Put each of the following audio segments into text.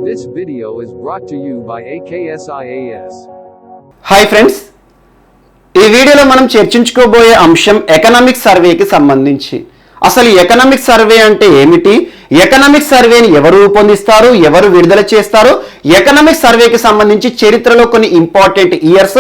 This video is brought to you by AKSIAS. Hi friends, ఈ వీడియోలో మనం చర్చించుకోబోయే అంశం ఎకనామిక్ సర్వేకి సంబంధించి. అసలు ఎకనామిక్ సర్వే అంటే ఏమిటి, ఎకనామిక్ సర్వేని ఎవరు రూపొందిస్తారు, ఎవరు విడుదల చేస్తారు, ఎకనామిక్ సర్వేకి సంబంధించి చరిత్రలో కొన్ని ఇంపార్టెంట్ ఇయర్స్,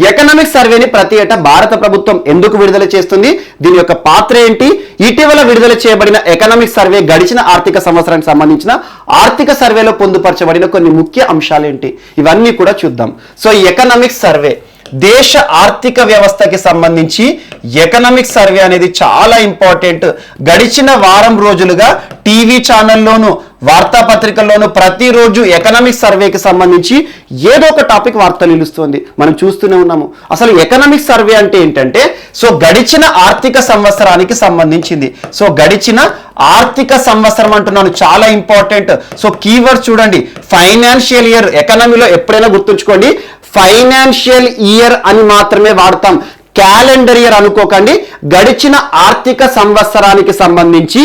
ఎకనామిక్ సర్వేని ప్రతి ఏటా భారత ప్రభుత్వం ఎందుకు విడుదల చేస్తుంది, దీని యొక్క పాత్ర ఏంటి, ఇటీవల విడుదల చేయబడిన ఎకనామిక్ సర్వే గడిచిన ఆర్థిక సంవత్సరానికి సంబంధించిన ఆర్థిక సర్వేలో పొందుపరచబడిన కొన్ని ముఖ్య అంశాలు ఏంటి, ఇవన్నీ కూడా చూద్దాం. సో ఎకనామిక్ సర్వే దేశ ఆర్థిక వ్యవస్థకి సంబంధించి ఎకనామిక్ సర్వే అనేది చాలా ఇంపార్టెంట్. గడిచిన వారం రోజులుగా టీవీ ఛానల్లోను వార్తాపత్రికల్లోనూ ప్రతిరోజు ఎకనామిక్ సర్వేకి సంబంధించి ఏదో ఒక టాపిక్ వార్త నిలుస్తుంది, మనం చూస్తూనే ఉన్నాము. అసలు ఎకనామిక్ సర్వే అంటే ఏంటంటే సో గడిచిన ఆర్థిక సంవత్సరానికి సంబంధించింది. సో గడిచిన ఆర్థిక సంవత్సరం అంటున్నాను, చాలా ఇంపార్టెంట్. సో కీవర్డ్ చూడండి, ఫైనాన్షియల్ ఇయర్. ఎకనామీలో ఎప్పుడైనా గుర్తుంచుకోండి, ఫైనాన్షియల్ ఇయర్ అని మాత్రమే వాడతాం, క్యాలెండర్ ఇయర్ అనుకోకండి. గడిచిన ఆర్థిక సంవత్సరానికి సంబంధించి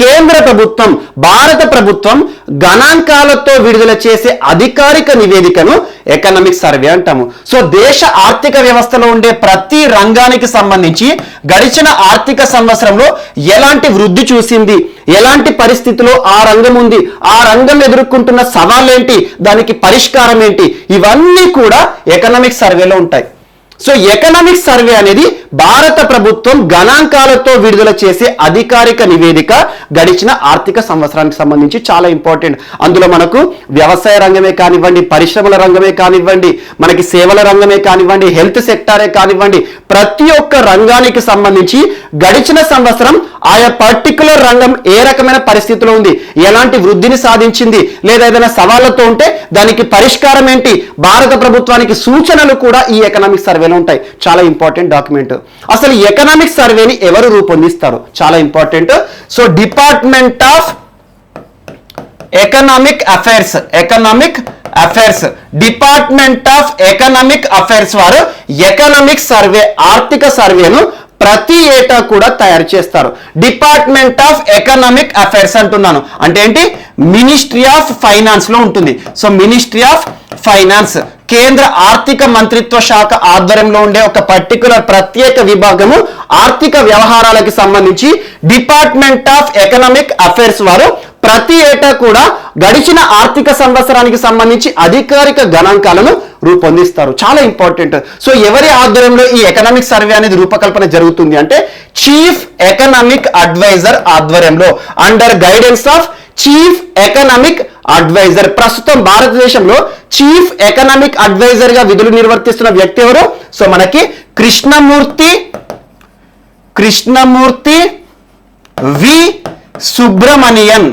కేంద్ర ప్రభుత్వం, భారత ప్రభుత్వం గణాంకాలతో విడుదల చేసే అధికారిక నివేదికను ఎకనామిక్ సర్వే అంటాము. సో దేశ ఆర్థిక వ్యవస్థలో ఉండే ప్రతి రంగానికి సంబంధించి గడిచిన ఆర్థిక సంవత్సరంలో ఎలాంటి వృద్ధి చూసింది, ఎలాంటి పరిస్థితిలో ఆ రంగం ఉంది, ఆ రంగం ఎదుర్కొంటున్న సవాళ్ళేంటి, దానికి పరిష్కారం ఏంటి, ఇవన్నీ కూడా ఎకనామిక్ సర్వేలో ఉంటాయి. సో ఎకనామిక్ సర్వే అనేది భారత ప్రభుత్వం గణాంకాలతో విడుదల చేసే అధికారిక నివేదిక గడిచిన ఆర్థిక సంవత్సరానికి సంబంధించి చాలా ఇంపార్టెంట్. అందులో మనకు వ్యవసాయ రంగమే కానివ్వండి, పరిశ్రమల రంగమే కానివ్వండి, మనకి సేవల రంగమే కానివ్వండి, హెల్త్ సెక్టారే కానివ్వండి, ప్రతి ఒక్క రంగానికి సంబంధించి గడిచిన సంవత్సరం ఆయా పర్టికులర్ రంగం ఏ రకమైన పరిస్థితిలో ఉంది, ఎలాంటి వృద్ధిని సాధించింది, లేదా ఏదైనా సవాళ్లతో ఉంటే దానికి పరిష్కారం ఏంటి, భారత ప్రభుత్వానికి సూచనలు కూడా ఈ ఎకనామిక్ సర్వేలో ఉంటాయి. చాలా ఇంపార్టెంట్ డాక్యుమెంట్. అసలు ఎకనామిక్ సర్వేని ఎవరు రూపొందిస్తారు, చాలా important. So department of economic affairs, department of economic affairs వారు ఎకనామిక్ సర్వే, ఆర్థిక సర్వేను ప్రతి ఏటా కూడా తయారు చేస్తారు. డిపార్ట్మెంట్ ఆఫ్ ఎకనామిక్ అఫైర్స్ అంటున్నాను అంటే ఏంటి, మినిస్ట్రీ ఆఫ్ ఫైనాన్స్ లో ఉంటుంది. సో మినిస్ట్రీ ఆఫ్ ఫైనాన్స్, కేంద్ర ఆర్థిక మంత్రిత్వ శాఖ ఆధ్వర్యంలో ఉండే ఒక పర్టికులర్ ప్రత్యేక విభాగము ఆర్థిక వ్యవహారాలకు సంబంధించి డిపార్ట్మెంట్ ఆఫ్ ఎకనామిక్ అఫైర్స్ వారు ప్రతి ఏటా కూడా గడిచిన ఆర్థిక సంవత్సరానికి సంబంధించి అధికారిక గణాంకాలను రూపొందిస్తారు. చాలా ఇంపార్టెంట్. సో ఎవరి ఆధ్వర్యంలో ఈ ఎకనామిక్ సర్వే అనేది రూపకల్పన జరుగుతుంది అంటే చీఫ్ ఎకనామిక్ అడ్వైజర్ ఆధ్వర్యంలో, under guidance of chief economic adviser. ప్రస్తుతం భారతదేశంలో చీఫ్ ఎకనామిక్ అడ్వైజర్ గా విధులు నిర్వర్తిస్తున్న వ్యక్తి ఎవరు, సో మనకి కృష్ణమూర్తి వి సుబ్రమణియన్.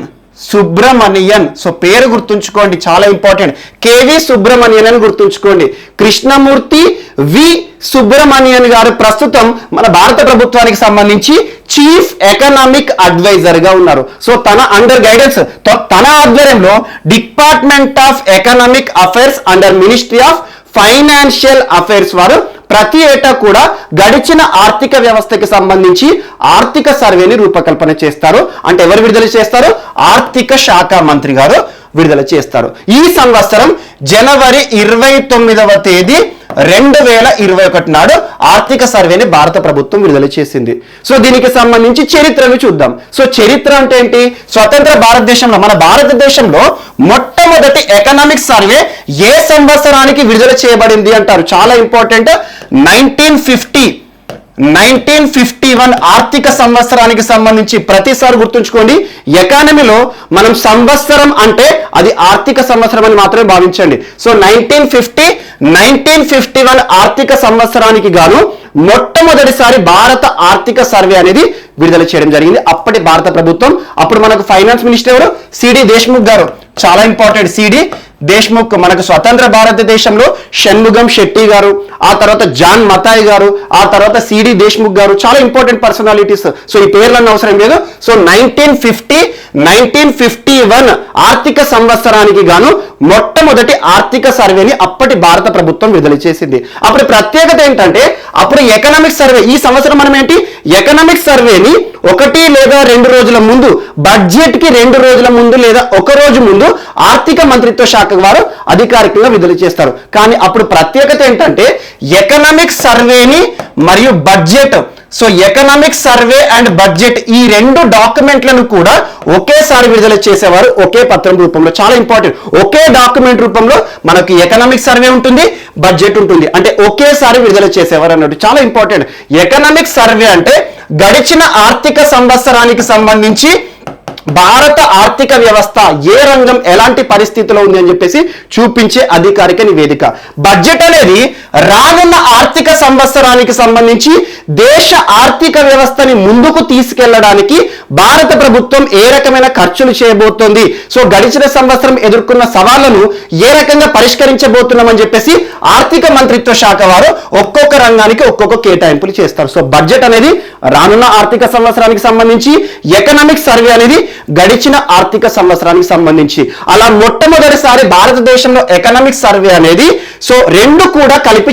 సో పేరు గుర్తుంచుకోండి, చాలా ఇంపార్టెంట్. కేవి సుబ్రమణియన్ అని గుర్తుంచుకోండి. కృష్ణమూర్తి వి సుబ్రమణియన్ గారు ప్రస్తుతం మన భారత ప్రభుత్వానికి సంబంధించి చీఫ్ ఎకనామిక్ అడ్వైజర్ గా ఉన్నారు. సో తన అండర్ గైడెన్స్, తన ఆధ్వర్యంలో department of economic affairs under ministry of financial affairs వారు ప్రతి ఏటా కూడా గడిచిన ఆర్థిక వ్యవస్థకి సంబంధించి ఆర్థిక సర్వేని రూపకల్పన చేస్తారు. అంటే ఎవరు విడుదల చేస్తారు, ఆర్థిక శాఖ మంత్రి గారు విడుదల చేస్తారు. ఈ సంవత్సరం జనవరి 29వ తేదీ 2021 నాడు ఆర్థిక సర్వేని భారత ప్రభుత్వం విడుదల చేసింది. సో దీనికి సంబంధించి చరిత్రను చూద్దాం. సో చరిత్ర అంటే ఏంటి, స్వతంత్ర భారతదేశంలో, మన భారతదేశంలో మొట్టమొదటి ఎకనామిక్ సర్వే ఏ సంవత్సరానికి విడుదల చేయబడింది అంటారు, చాలా ఇంపార్టెంట్. 1951 ఆర్థిక సంవత్సరానికి సంబంధించి ప్రతిసారి గుర్తుంచుకోండి. ఎకానమీలో మనం సంవత్సరం అంటే అది ఆర్థిక సంవత్సరం అని మాత్రమే భావించండి. సో 1951 ఆర్థిక సంవత్సరానికి గాను మొట్టమొదటిసారి భారత ఆర్థిక సర్వే అనేది విడుదల చేయడం జరిగింది. అప్పటి భారత ప్రభుత్వం, అప్పుడు మనకు ఫైనాన్స్ మినిస్టర్ ఎవరు, సిడి దేశ్ముఖ్ గారు. చాలా ఇంపార్టెంట్, సిడి దేశ్ముఖ్. మనకు స్వతంత్ర భారతదేశంలో షణ్ముగం శెట్టి గారు, ఆ తర్వాత జాన్ మతాయ్ గారు, ఆ తర్వాత సిడి దేశ్ముఖ్ గారు, చాలా ఇంపార్టెంట్ పర్సనాలిటీస్. సో ఈ పేర్లన్న అవసరం లేదు. సో 1951 ఆర్థిక సంవత్సరానికి గాను మొట్టమొదటి ఆర్థిక సర్వేని అప్పటి భారత ప్రభుత్వం విడుదల చేసింది. అప్పుడు ప్రత్యేకత ఏంటంటే అప్పుడు ఎకనామిక్ సర్వే, ఈ సంవత్సరం మనం ఏంటి ఎకనామిక్ సర్వేని ఒకటి లేదా 2 రోజుల ముందు, బడ్జెట్ కి 2 రోజుల ముందు లేదా ఒక రోజు ముందు ఆర్థిక మంత్రిత్వ శాఖ వారు అధికారికంగా విడుదల చేస్తారు. కానీ అప్పుడు ప్రత్యేకత ఏంటంటే ఎకనామిక్ సర్వేని మరియు budget, so economic survey and budget ఈ 2 డాక్యుమెంట్లను కూడా ఒకేసారి విడుదల చేసేవారు, ఒకే పత్రం రూపంలో. చాలా ఇంపార్టెంట్. ఒకే డాక్యుమెంట్ రూపంలో మనకి ఎకనామిక్ సర్వే ఉంటుంది, బడ్జెట్ ఉంటుంది, అంటే ఒకేసారి విడుదల చేసేవారు అన్నట్టు. చాలా ఇంపార్టెంట్. ఎకనామిక్ సర్వే అంటే గడిచిన ఆర్థిక సంవత్సరానికి సంబంధించి భారత ఆర్థిక వ్యవస్థ ఏ రంగం ఎలాంటి పరిస్థితిలో ఉంది అని చెప్పేసి చూపించే అధికారిక నివేదిక. బడ్జెట్ అనేది రానున్న ఆర్థిక సంవత్సరానికి సంబంధించి దేశ ఆర్థిక వ్యవస్థని ముందుకు తీసుకెళ్లడానికి భారత ప్రభుత్వం ఏ రకమైన ఖర్చులు చేయబోతోంది, సో గడిచిన సంవత్సరం ఎదుర్కొన్న సవాళ్లను ఏ రకంగా పరిష్కరించబోతున్నామని చెప్పేసి ఆర్థిక మంత్రిత్వ శాఖ వారు ఒక్కొక్క రంగానికి ఒక్కొక్క కేటాయింపులు చేస్తారు. సో బడ్జెట్ అనేది రానున్న ఆర్థిక సంవత్సరానికి సంబంధించి, ఎకనామిక్ సర్వే అనేది గడిచిన ఆర్థిక సంవత్సరానికి సంబంధించి. అలా మొట్టమొదటిసారి భారతదేశంలో ఎకనామిక్ సర్వే అనేది సో 2 కూడా కలిపి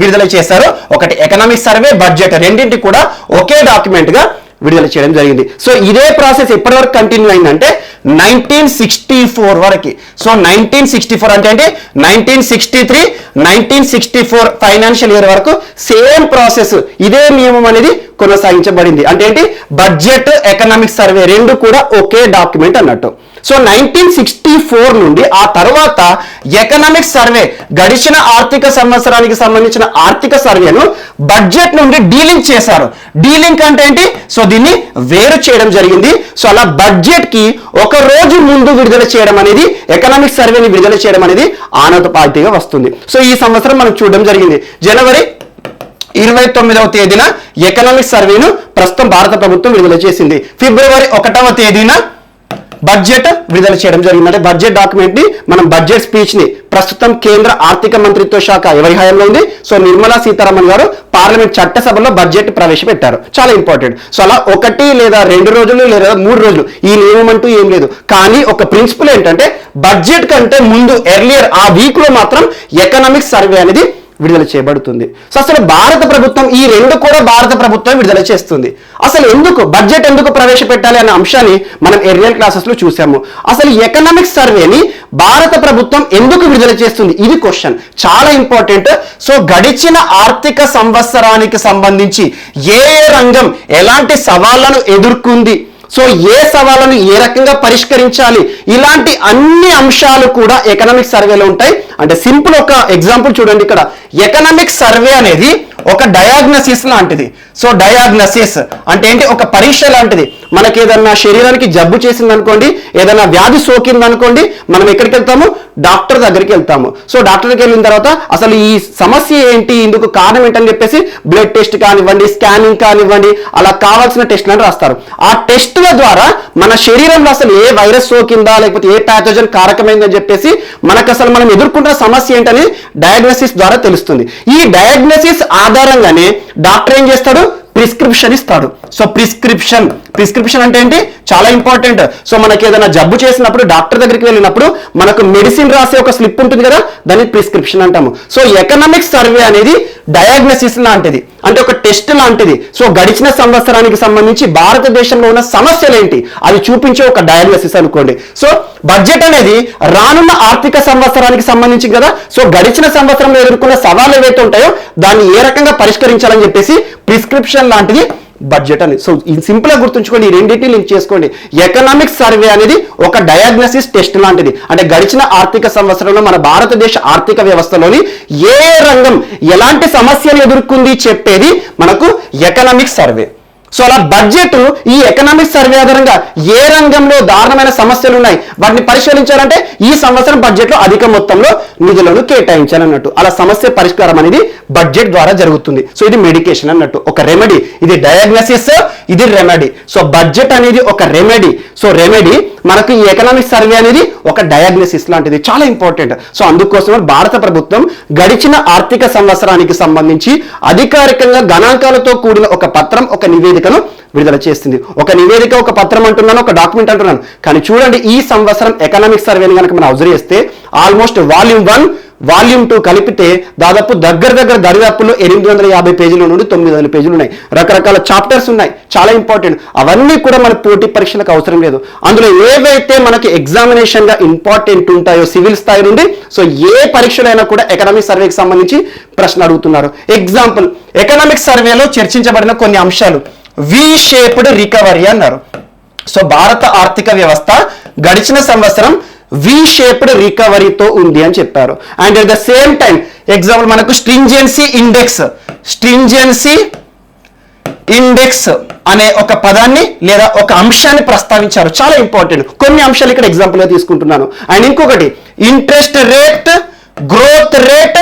విడుదల చేశారు. ఒకటి ఎకనామిక్ సర్వే, బడ్జెట్ రెండింటి కూడా ఒకే డాక్యుమెంట్ గా విడుదల చేయడం జరిగింది. సో ఇదే ప్రాసెస్ ఎప్పటి వరకు కంటిన్యూ అయిందంటే 1964 వరకు. సో 1964 అంటే 1963, 1964 ఫైనాన్షియల్ ఇయర్ వరకు సేమ్ ప్రాసెస్, ఇదే నియమం అనేది కొనసాగించబడింది. అంటే ఏంటి, బడ్జెట్, ఎకనామిక్ సర్వే 2 కూడా ఒకే డాక్యుమెంట్ అన్నట్టు. సో 1964 నుండి ఆ తర్వాత ఎకనామిక్ సర్వే గడిచిన ఆర్థిక సంవత్సరానికి సంబంధించిన ఆర్థిక సర్వేను బడ్జెట్ నుండి డీలింక్ చేశారు. డీలింక్ అంటే ఏంటి, సో దీన్ని వేరు చేయడం జరిగింది. సో అలా బడ్జెట్ కి ఒక రోజు ముందు విడుదల చేయడం అనేది, ఎకనామిక్ సర్వేని విడుదల చేయడం అనేది ఆనవాయితీగా వస్తుంది. సో ఈ సంవత్సరం మనం చూడడం జరిగింది. జనవరి 29వ తేదీన ఎకనామిక్ సర్వేను ప్రస్తుతం భారత ప్రభుత్వం విడుదల చేసింది. ఫిబ్రవరి 1వ తేదీన బడ్జెట్ విడుదల చేయడం జరిగింది. అంటే బడ్జెట్ డాక్యుమెంట్ ని, మనం బడ్జెట్ స్పీచ్ ని ప్రస్తుతం కేంద్ర ఆర్థిక మంత్రిత్వ శాఖ ఎవరి హయాంలో ఉంది, సో నిర్మలా సీతారామన్ గారు పార్లమెంట్ చట్టసభలో బడ్జెట్ ప్రవేశపెట్టారు. చాలా ఇంపార్టెంట్. సో అలా 1 లేదా 2 రోజులు లేదా 3 రోజులు ఈ నియమం అంటూ ఏం లేదు. కానీ ఒక ప్రిన్సిపల్ ఏంటంటే బడ్జెట్ కంటే ముందు ఎర్లియర్ ఆ వీక్ లో మాత్రం ఎకనామిక్ సర్వే అనేది విడుదల చేయబడుతుంది. సో అసలు భారత ప్రభుత్వం ఈ 2 కూడా భారత ప్రభుత్వం విడుదల చేస్తుంది. అసలు ఎందుకు బడ్జెట్ ఎందుకు ప్రవేశపెట్టాలి అనే అంశాన్ని మనం ఎర్లియర్ క్లాసెస్ లో చూసాము. అసలు ఎకనామిక్ సర్వేని భారత ప్రభుత్వం ఎందుకు విడుదల చేస్తుంది, ఇది క్వశ్చన్. చాలా ఇంపార్టెంట్. సో గడిచిన ఆర్థిక సంవత్సరానికి సంబంధించి ఏ రంగం ఎలాంటి సవాళ్లను ఎదుర్కొంది, సో ఏ సవాళ్ళను ఏ రకంగా పరిష్కరించాలి, ఇలాంటి అన్ని అంశాలు కూడా ఎకనామిక్ సర్వేలో ఉంటాయి. అంటే సింపుల్ ఒక ఎగ్జాంపుల్ చూడండి. ఇక్కడ ఎకనామిక్ సర్వే అనేది ఒక డయాగ్నసిస్ లాంటిది. సో డయాగ్నసిస్ అంటే ఏంటి, ఒక పరీక్ష లాంటిది. మనకి ఏదన్నా శరీరానికి జబ్బు చేసింది అనుకోండి, ఏదైనా వ్యాధి సోకింది అనుకోండి, మనం ఎక్కడికి వెళ్తాము, డాక్టర్ దగ్గరికి వెళ్తాము. సో డాక్టర్ దగ్గరికి వెళ్ళిన తర్వాత అసలు ఈ సమస్య ఏంటి, ఇందుకు కారణం ఏంటని చెప్పేసి బ్లడ్ టెస్ట్ కానివ్వండి, స్కానింగ్ కానివ్వండి, అలా కావాల్సిన టెస్ట్లను రాస్తారు. ఆ టెస్టుల ద్వారా మన శరీరంలో అసలు ఏ వైరస్ సోకిందా, లేకపోతే ఏ ప్యాథోజన్ కారకమైందని చెప్పేసి మనకు అసలు మనం ఎదుర్కొంటున్న సమస్య ఏంటని డయాగ్నోసిస్ ద్వారా తెలుస్తుంది. ఈ డయాగ్నోసిస్ ఆధారంగానే డాక్టర్ ఏం చేస్తాడు, ప్రిస్క్రిప్షన్ ఇస్తాడు. సో ప్రిస్క్రిప్షన్ అంటే ఏంటి, చాలా ఇంపార్టెంట్. సో మనకి ఏదైనా జబ్బు చేసినప్పుడు డాక్టర్ దగ్గరికి వెళ్ళినప్పుడు మనకు మెడిసిన్ రాసే ఒక స్లిప్ ఉంటుంది కదా, దాన్ని ప్రిస్క్రిప్షన్ అంటాము. సో ఎకనామిక్ సర్వే అనేది డయాగ్నోసిస్ లాంటిది, అంటే ఒక టెస్ట్ లాంటిది. సో గడిచిన సంవత్సరానికి సంబంధించి భారతదేశంలో ఉన్న సమస్యలు ఏంటి అది చూపించే ఒక డయాగ్నోసిస్ అనుకోండి. సో బడ్జెట్ అనేది రానున్న ఆర్థిక సంవత్సరానికి సంబంధించి కదా, సో గడిచిన సంవత్సరంలో ఎదుర్కొన్న సవాళ్ళు ఏవైతే ఉంటాయో దాన్ని ఏ రకంగా పరిష్కరించాలని చెప్పేసి ప్రిస్క్రిప్షన్ లాంటిది బడ్జెట్ అని. సో ఇది సింపుల్ గా గుర్తుంచుకోండి, ఈ రెండింటిని లింక్ చేసుకోండి. ఎకనామిక్ సర్వే అనేది ఒక డయాగ్నోసిస్ టెస్ట్ లాంటిది. అంటే గడిచిన ఆర్థిక సంవత్సరంలో మన భారతదేశ ఆర్థిక వ్యవస్థలోని ఏ రంగం ఎలాంటి సమస్యలు ఎదుర్కొంది చెప్పేది మనకు ఎకనామిక్ సర్వే. సో అలా బడ్జెట్ ఈ ఎకనామిక్ సర్వే ఆధారంగా ఏ రంగంలో దారుణమైన సమస్యలు ఉన్నాయి వాటిని పరిశీలించాలంటే ఈ సంవత్సరం బడ్జెట్ లో అధిక మొత్తంలో నిధులను కేటాయించాలన్నట్టు. అలా సమస్య పరిష్కారం అనేది బడ్జెట్ ద్వారా జరుగుతుంది. సో ఇది మెడికేషన్ అన్నట్టు, ఒక రెమెడీ. ఇది డయాగ్నోసిస్, ఇది రెమెడీ. సో బడ్జెట్ అనేది ఒక రెమెడీ. సో రెమెడీ మనకు ఈ ఎకనామిక్ సర్వే అనేది ఒక డయాగ్నోసిస్ లాంటిది, చాలా ఇంపార్టెంట్. సో అందుకోసం భారత ప్రభుత్వం గడిచిన ఆర్థిక సంవత్సరానికి సంబంధించి అధికారికంగా గణాంకాలతో కూడిన ఒక పత్రం, ఒక నివేదికను విడుదల చేస్తుంది. ఒక నివేదిక, ఒక పత్రం అంటున్నాను, ఒక డాక్యుమెంట్ అంటున్నాను. కానీ చూడండి, ఈ సంవత్సరం ఎకనామిక్ సర్వేని కనుక మనం అబ్జర్వ్ చేస్తే ఆల్మోస్ట్ వాల్యూమ్ 1, వాల్యూమ్ 2 కలిపితే దాదాపు దగ్గర దరిదాపుల్లో 850 పేజీల నుండి 900 పేజీలు ఉన్నాయి. రకరకాల చాప్టర్స్ ఉన్నాయి, చాలా ఇంపార్టెంట్. అవన్నీ కూడా మన పోటీ పరీక్షలకు అవసరం లేదు. అందులో ఏవైతే మనకి ఎగ్జామినేషన్ గా ఇంపార్టెంట్ ఉంటాయో సివిల్ స్థాయి నుండి, సో ఏ పరీక్షలైనా కూడా ఎకనామిక్ సర్వేకి సంబంధించి ప్రశ్న అడుగుతున్నారు. ఎగ్జాంపుల్, ఎకనామిక్ సర్వేలో చర్చించబడిన కొన్ని అంశాలు. వి షేప్డ్ రికవరీ అన్నారు. సో భారత ఆర్థిక వ్యవస్థ గడిచిన సంవత్సరం వి షేప్డ్ రికవరీతో ఉంది అని చెప్పారు. And at the same time example మనకు స్ట్రింజెన్సీ ఇండెక్స్ అనే ఒక పదాన్ని లేదా ఒక అంశాన్ని ప్రస్తావించారు. చాలా ఇంపార్టెంట్. కొన్ని అంశాలు ఇక్కడ ఎగ్జాంపుల్ గా తీసుకుంటున్నాను. అండ్ ఇంకొకటి interest rate, growth rate,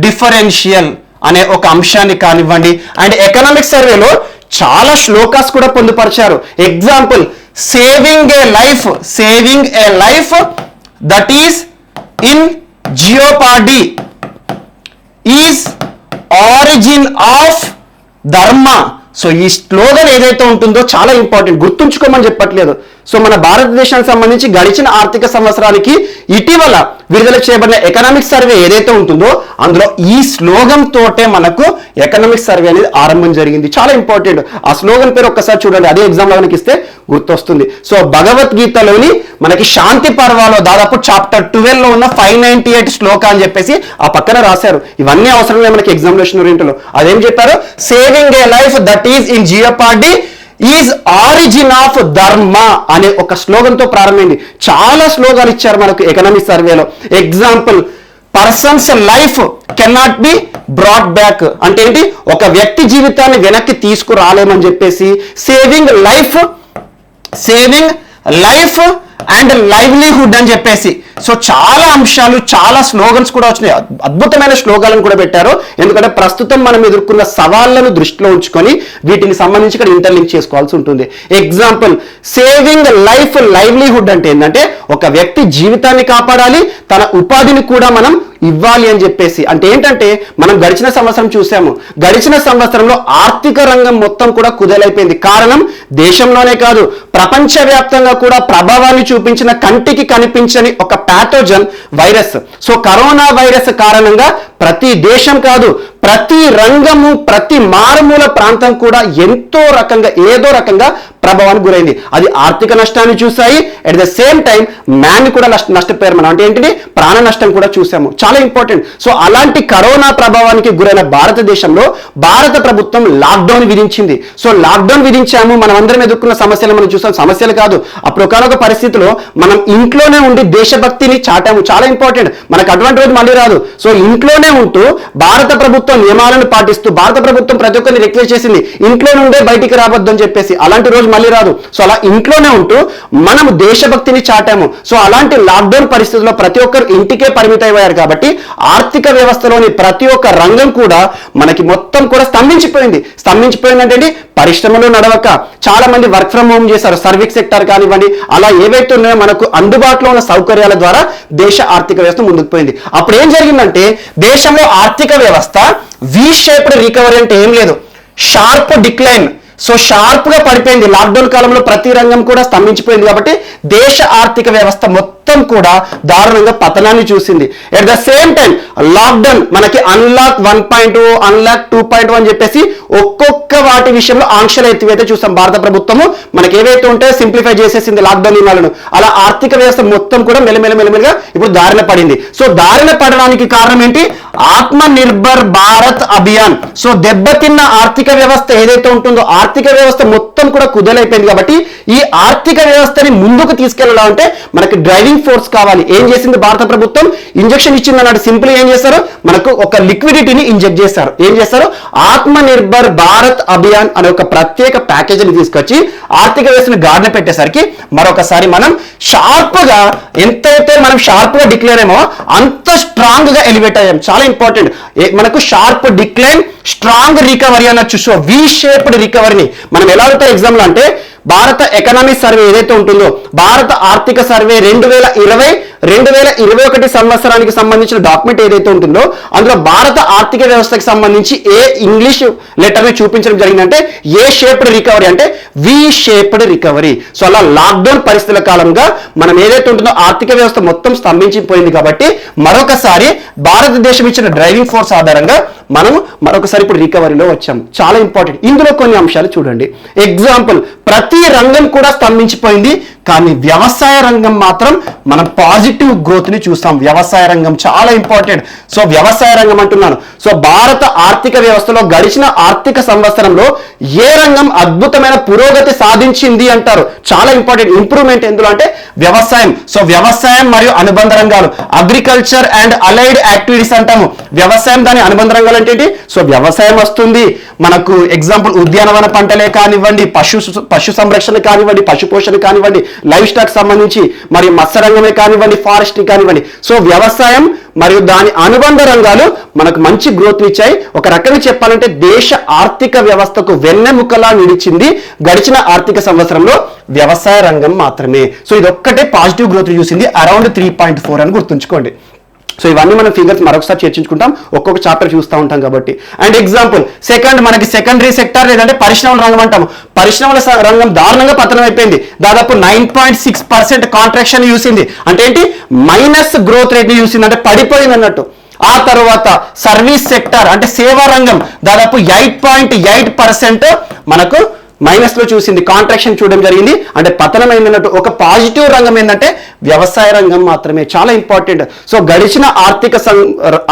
differential అనే ఒక అంశాన్ని కానివ్వండి. అండ్ ఎకనామిక్ సర్వేలో చాలా శ్లోకాస్ కూడా పొందుపరిచారు. Example, saving a life that is in jeopardy is origin of dharma. So ఈ స్లోగన్ ఏదైతే ఉంటుందో చాలా ఇంపార్టెంట్, గుర్తుంచుకోమని చెప్పట్లేదు. సో మన భారతదేశానికి సంబంధించి గడిచిన ఆర్థిక సంవత్సరానికి ఇటీవల విడుదల చేయబడిన ఎకనామిక్ సర్వే ఏదైతే ఉంటుందో అందులో ఈ స్లోగన్ తోటే మనకు ఎకనామిక్ సర్వే అనేది ఆరంభం జరిగింది. చాలా ఇంపార్టెంట్. ఆ స్లోగన్ పేరు ఒక్కసారి చూడండి, అదే ఎగ్జామ్ లో మనకి ఇస్తే గుర్తొస్తుంది. సో భగవద్గీతలోని మనకి శాంతి పర్వాలో దాదాపు చాప్టర్ 12 లో ఉన్న 598 శ్లోక అని చెప్పేసి ఆ పక్కన రాశారు. ఇవన్నీ అవసరం లేదు మనకి ఎగ్జామినేషన్ ఓరియంట్లో. అదేం చెప్పారు? Saving a life that is in jeopardy is origin of dharma అనే ఒక స్లోగన్ తో ప్రారంభమైంది. చాలా స్లోగాలు ఇచ్చారు మనకు ఎకనామిక్ సర్వేలో. Example, persons life cannot be brought back అంటే ఏంటి? ఒక వ్యక్తి జీవితాన్ని వెనక్కి తీసుకురాలేమని చెప్పేసి సేవింగ్ లైఫ్ అండ్ లైవ్లీహుడ్ అని చెప్పేసి. సో చాలా అంశాలు, చాలా స్లోగన్స్ కూడా వచ్చినాయి. అద్భుతమైన స్లోగాలను కూడా పెట్టారు. ఎందుకంటే ప్రస్తుతం మనం ఎదుర్కొన్న సవాళ్లను దృష్టిలో ఉంచుకొని వీటిని సంబంధించి ఇక్కడ ఇంటర్లింక్ చేసుకోవాల్సి ఉంటుంది. ఎగ్జాంపుల్, సేవింగ్ లైఫ్ లైవ్లీహుడ్ అంటే ఏంటంటే ఒక వ్యక్తి జీవితాన్ని కాపాడాలి, తన ఉపాధిని కూడా మనం ఇవ్వాలి అని చెప్పేసి. అంటే ఏంటంటే మనం గడిచిన సంవత్సరం చూసాము, గడిచిన సంవత్సరంలో ఆర్థిక రంగం మొత్తం కూడా కుదేలైపోయింది. కారణం దేశంలోనే కాదు ప్రపంచవ్యాప్తంగా కూడా ప్రభావాన్ని చూపించిన కంటికి కనిపించని ఒక pathogen virus. So corona virus కారణంగా ప్రతి దేశం కాదు, ప్రతి రంగము, ప్రతి మారుమూల ప్రాంతం కూడా ఎంతో రకంగా ఏదో రకంగా ప్రభావానికి గురైంది. అది ఆర్థిక నష్టాన్ని చూసాయి, at the same time man కూడా నష్టపోయారు. మనం అంటే ఏంటిది? ప్రాణ నష్టం కూడా చూసాము. చాలా ఇంపార్టెంట్. సో అలాంటి కరోనా ప్రభావానికి గురైన భారతదేశంలో భారత ప్రభుత్వం లాక్డౌన్ విధించింది. సో లాక్డౌన్ విధించాము, మనం అందరం ఎదుర్కొన్న సమస్యలు మనం చూసాం. సమస్యలు కాదు, అప్పుడు ఒకనొక పరిస్థితిలో మనం ఇంట్లోనే ఉండి దేశభక్తిని చాటాము. చాలా ఇంపార్టెంట్. మనకు అటువంటి రోజు మళ్ళీ రాదు. సో ఇంట్లోనే ఉంటూ భారత ప్రభుత్వం నియమాలను పాటిస్తూ భారత ప్రభుత్వం ప్రతి ఒక్కరిని రిక్వెస్ట్ చేసింది ఇంట్లో నుండే బయటికి రావద్దు అని చెప్పేసి. అలాంటి రోజు మళ్ళీ రాదు. సో అలా ఇంట్లోనే ఉంటూ మనం దేశభక్తిని చాటాము. సో అలాంటి లాక్డౌన్ పరిస్థితుల్లో ప్రతి ఒక్కరు ఇంటికే పరిమితమయ్యారు కాబట్టి ఆర్థిక వ్యవస్థలోని ప్రతి ఒక్క రంగం కూడా మనకి మొత్తం కూడా స్తంభించిపోయిందంటే పరిశ్రమలు నడవక చాలా మంది వర్క్ ఫ్రమ్ హోమ్ చేశారు. సర్వీస్ సెక్టర్ కానివ్వండి, అలా ఏవైతే ఉన్నాయో మనకు అందుబాటులో ఉన్న సౌకర్యాల ద్వారా దేశ ఆర్థిక వ్యవస్థ ముందుకు పోయింది. అప్పుడు ఏం జరిగిందంటే దేశంలో ఆర్థిక వ్యవస్థ వి షేప్డ్ రికవరీ అంటే ఏం లేదు, షార్ప్ డిక్లైన్. సో షార్ప్ గా పడిపోయింది. లాక్డౌన్ కాలంలో ప్రతి రంగం కూడా స్తంభించిపోయింది కాబట్టి దేశ ఆర్థిక వ్యవస్థ మొత్తం కూడా దారుణంగా పతనాన్ని చూసింది. At the same time lockdown మనకి అన్లాక్ 1.0, అన్లాక్ 2.0 అని చెప్పేసి ఒక్కొక్క వాటి విషయంలో ఆంక్షలు ఎత్తివైతే చూసాం. భారత ప్రభుత్వము మనకి ఏవైతే ఉంటాయో సింప్లిఫై చేసేసింది లాక్డౌన్ నియమాలను. అలా ఆర్థిక వ్యవస్థ మొత్తం కూడా మెల్లమెల్లగా ఇప్పుడు దారిన పడింది. సో దారిన పడడానికి కారణం ఏంటి? ఆత్మ నిర్భర్ భారత్ అభియాన్. సో దెబ్బతిన్న ఆర్థిక వ్యవస్థ ఏదైతే ఉంటుందో ఆర్థిక వ్యవస్థ మొత్తం కూడా కుదేలైపోయింది కాబట్టి ఈ ఆర్థిక వ్యవస్థని ముందుకు తీసుకెళ్లాలంటే మనకి డ్రైవింగ్ ఫోర్స్ కావాలి. ఏం చేసింది భారత ప్రభుత్వం? ఇంజెక్షన్ ఇచ్చింది అన్నట్టు. సింపుల్ ఏం చేస్తారు? మనకు ఒక లిక్విడిటీని ఇంజెక్ట్ చేస్తారు. ఏం చేస్తారు? ఆత్మ నిర్భర్ భారత్ అభియాన్ అనే ఒక ప్రత్యేక ప్యాకేజీని తీసుకొచ్చి ఆర్థిక వ్యవస్థను గాడిన పెట్టేసరికి మరొకసారి మనం షార్ప్ గా ఎంతైతే మనం షార్ప్ గా డిక్లేర్ అయ్యామో అంత స్ట్రాంగ్ గా ఎలివేట్ అయ్యాం. చాలా ఇంపార్టెంట్. మనకు షార్ప్ డిక్లైన్, స్ట్రాంగ్ రికవరీ అనొచ్చు. సో వి షేప్డ్ రికవరీని మనం ఎలా అవుతాయి ఎగ్జామ్ లో అంటే భారత ఎకనామిక్ సర్వే ఏదైతే ఉంటుందో భారత ఆర్థిక సర్వే 2020 2021 సంవత్సరానికి సంబంధించిన డాక్యుమెంట్ ఏదైతే ఉంటుందో అందులో భారత ఆర్థిక వ్యవస్థకి సంబంధించి ఏ ఇంగ్లీష్ లెటర్ ని చూపించడం జరిగిందంటే ఏ షేప్డ్ రికవరీ అంటే వి షేప్డ్ రికవరీ. సో అలా లాక్డౌన్ పరిస్థితుల కాలంగా మనం ఏదైతే ఉంటుందో ఆర్థిక వ్యవస్థ మొత్తం స్తంభించిపోయింది కాబట్టి మరొకసారి భారతదేశం ఇచ్చిన డ్రైవింగ్ ఫోర్స్ ఆధారంగా మనం మరొకసారి ఇప్పుడు రికవరీలో వచ్చాము. చాలా ఇంపార్టెంట్. ఇందులో కొన్ని అంశాలు చూడండి. ఎగ్జాంపుల్, ప్రతి రంగం కూడా స్తంభించిపోయింది కానీ వ్యవసాయ రంగం మాత్రం మనం పాజిటివ్ గ్రోత్ ని చూస్తాం. వ్యవసాయ రంగం చాలా ఇంపార్టెంట్. సో వ్యవసాయ రంగం అంటున్నాను. సో భారత ఆర్థిక వ్యవస్థలో గడిచిన ఆర్థిక సంవత్సరంలో ఏ రంగం అద్భుతమైన పురోగతి సాధించింది అంటారు. చాలా ఇంపార్టెంట్. ఇంప్రూవ్మెంట్ ఎందులో అంటే వ్యవసాయం. సో వ్యవసాయం మరియు అనుబంధ రంగాలు, అగ్రికల్చర్ అండ్ అలైడ్ యాక్టివిటీస్ అంటాము. వ్యవసాయం దాని అనుబంధ రంగాలు అంటే ఏంటి? సో వ్యవసాయం వస్తుంది మనకు. ఎగ్జాంపుల్ ఉద్యానవన పంటలే కానివ్వండి, పశు సంరక్షణ కానివ్వండి, పశు పోషణ కానివ్వండి, లైవ్ స్టాక్ సంబంధించి మరియు మత్స్యరంగమే కానివ్వండి, ఫారెస్ట్ కానివ్వండి. సో వ్యవసాయం మరియు దాని అనుబంధ రంగాలు మనకు మంచి గ్రోత్ ఇచ్చాయి. ఒక రకంగా చెప్పాలంటే దేశ ఆర్థిక వ్యవస్థకు వెన్నెముకలా నిలిచింది గడిచిన ఆర్థిక సంవత్సరంలో వ్యవసాయ రంగం మాత్రమే. సో ఇది ఒక్కటే పాజిటివ్ గ్రోత్ చూసింది, అరౌండ్ 3.4 అని గుర్తుంచుకోండి. సో ఇవన్నీ మనం ఫిగర్స్ మరొకసారి చర్చించుకుంటాం, ఒక్కొక్క చాప్టర్ చూస్తూ ఉంటాం కాబట్టి. అండ్ ఎగ్జాంపుల్ మనకి సెకండరీ సెక్టార్ లేదంటే పరిశ్రమల రంగం అంటాము. పరిశ్రమల రంగం దారుణంగా పతనం అయిపోయింది. దాదాపు 9.6% కాంట్రాక్షన్ చూసింది. అంటే ఏంటి? మైనస్ గ్రోత్ రేట్ ని చూసింది, అంటే పడిపోయింది అన్నట్టు. ఆ తర్వాత సర్వీస్ సెక్టార్ అంటే సేవా రంగం దాదాపు 8.8% మనకు మైనస్ లో చూసింది, కాంట్రాక్షన్ చూడడం జరిగింది, అంటే పతనం అయిందన్నట్టు. ఒక పాజిటివ్ రంగం ఏంటంటే వ్యవసాయ రంగం మాత్రమే. చాలా ఇంపార్టెంట్. సో గడిచిన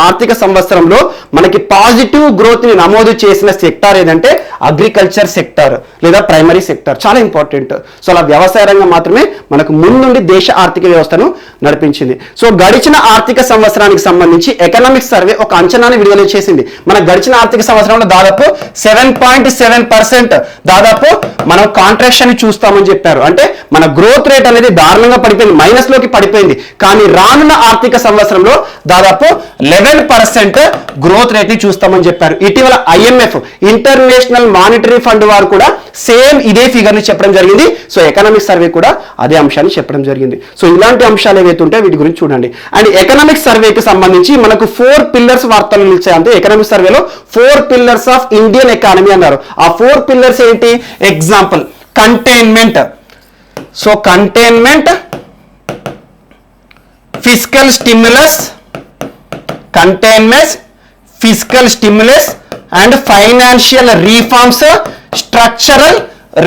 ఆర్థిక సంవత్సరంలో మనకి పాజిటివ్ గ్రోత్ ని నమోదు చేసిన సెక్టార్ ఏదంటే అగ్రికల్చర్ సెక్టార్ లేదా ప్రైమరీ సెక్టార్. చాలా ఇంపార్టెంట్. సో అలా వ్యవసాయ రంగం మాత్రమే మనకు ముందుండి దేశ ఆర్థిక వ్యవస్థను నడిపించింది. సో గడిచిన ఆర్థిక సంవత్సరానికి సంబంధించి ఎకనామిక్ సర్వే ఒక అంచనాన్ని విడుదల చేసింది. మన గడిచిన ఆర్థిక సంవత్సరంలో దాదాపు 7.7% దాదాపు మనం కాంట్రాక్షన్ చూస్తామని చెప్పారు. అంటే మన గ్రోత్ రేట్ అనేది దారుణంగా పడిపోయింది, మైనస్ లోకి పడిపోయింది. కానీ రానున్న ఆర్థిక సంవత్సరంలో దాదాపు 11% గ్రోత్ రేట్ ని చూస్తామని చెప్పారు. ఇటీవల IMF ఇంటర్నేషనల్ మానిటరీ ఫండ్ వారు కూడా సేమ్ ఇదే ఫిగర్ ని చెప్పడం జరిగింది. సో ఎకనామిక్ సర్వే కూడా అదే అంశాన్ని చెప్పడం జరిగింది. సో ఇలాంటి అంశాలు ఏవైతే ఉంటాయో వీటి గురించి చూడండి. అండ్ ఎకనామిక్ సర్వేకి సంబంధించి మనకు 4 పిల్లర్స్ వార్తలు నిలిచాయి. అంటే ఎకనామిక్ సర్వేలో 4 పిల్లర్స్ ఆఫ్ ఇండియన్ ఎకానమీ అన్నారు. ఆ 4 పిల్లర్స్ ఏంటి? Example containment. So containment, fiscal stimulus, containment, fiscal stimulus and financial reforms, structural